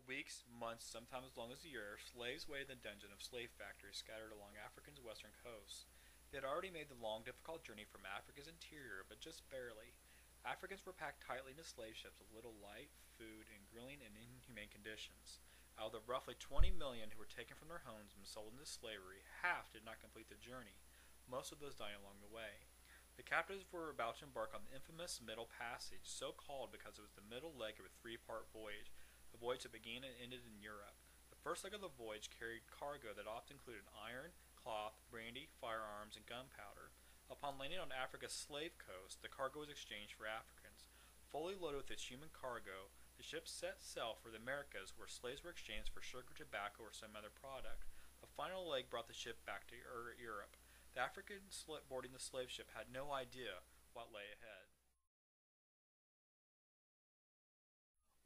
weeks, months, sometimes as long as a year, slaves waited in the dungeon of slave factories scattered along Africa's western coast. They had already made the long, difficult journey from Africa's interior, but just barely. Africans were packed tightly into slave ships with little light, food, and grueling and inhumane conditions. Out of the roughly 20 million who were taken from their homes and sold into slavery, half did not complete the journey, most of those dying along the way. The captives were about to embark on the infamous Middle Passage, so called because it was the middle leg of a three-part voyage, a voyage that began and ended in Europe. The first leg of the voyage carried cargo that often included iron, cloth, brandy, firearms, and gunpowder. Upon landing on Africa's slave coast, the cargo was exchanged for Africans. Fully loaded with its human cargo, the ship set sail for the Americas, where slaves were exchanged for sugar, tobacco, or some other product. The final leg brought the ship back to Europe. The Africans boarding the slave ship had no idea what lay ahead.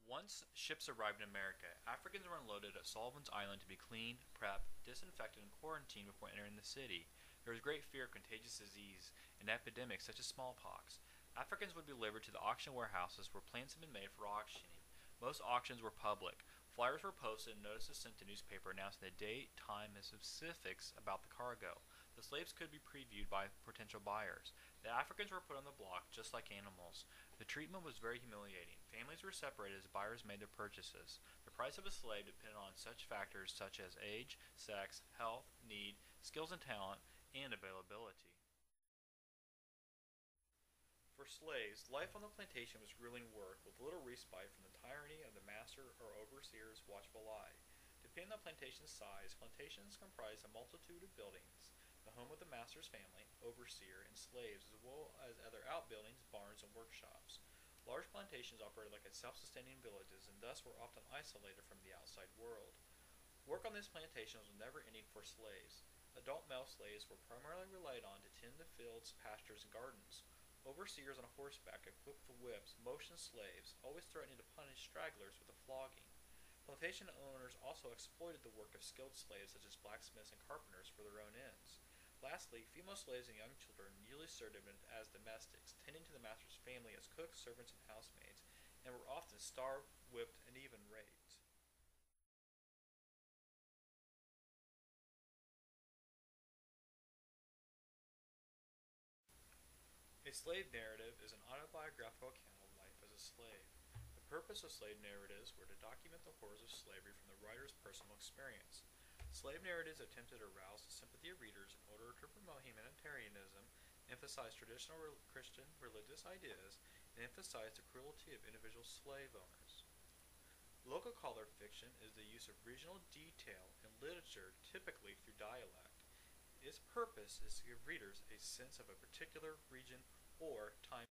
Once ships arrived in America, Africans were unloaded at Sullivan's Island to be cleaned, prepped, disinfected, and quarantined before entering the city. There was great fear of contagious disease and epidemics such as smallpox. Africans would be delivered to the auction warehouses where plants had been made for auctioning. Most auctions were public. Flyers were posted and notices sent to newspaper announcing the date, time, and specifics about the cargo. The slaves could be previewed by potential buyers. The Africans were put on the block just like animals. The treatment was very humiliating. Families were separated as buyers made their purchases. The price of a slave depended on such factors such as age, sex, health, need, skills and talent, and availability. For slaves, life on the plantation was grueling work with little respite from the tyranny of the master or overseer's watchful eye. Depending on the plantation's size, plantations comprised a multitude of buildings, the home of the master's family, overseer, and slaves, as well as other outbuildings, barns, and workshops. Large plantations operated like self-sustaining villages and thus were often isolated from the outside world. Work on these plantations was never ending for slaves. Adult male slaves were primarily relied on to tend the fields, pastures, and gardens. Overseers on horseback, equipped with whips, motioned slaves, always threatening to punish stragglers with a flogging. Plantation owners also exploited the work of skilled slaves such as blacksmiths and carpenters for their own ends. Lastly, female slaves and young children usually served as domestics, tending to the master's family as cooks, servants, and housemaids, and were often starved, whipped, and even raped. A slave narrative is an autobiographical account of life as a slave. The purpose of slave narratives were to document the horrors of slavery from the writer's personal experience. Slave narratives attempted to arouse the sympathy of readers in order to promote humanitarianism, emphasize traditional Christian religious ideas, and emphasize the cruelty of individual slave owners. Local color fiction is the use of regional detail in literature, typically through dialect. Its purpose is to give readers a sense of a particular region or time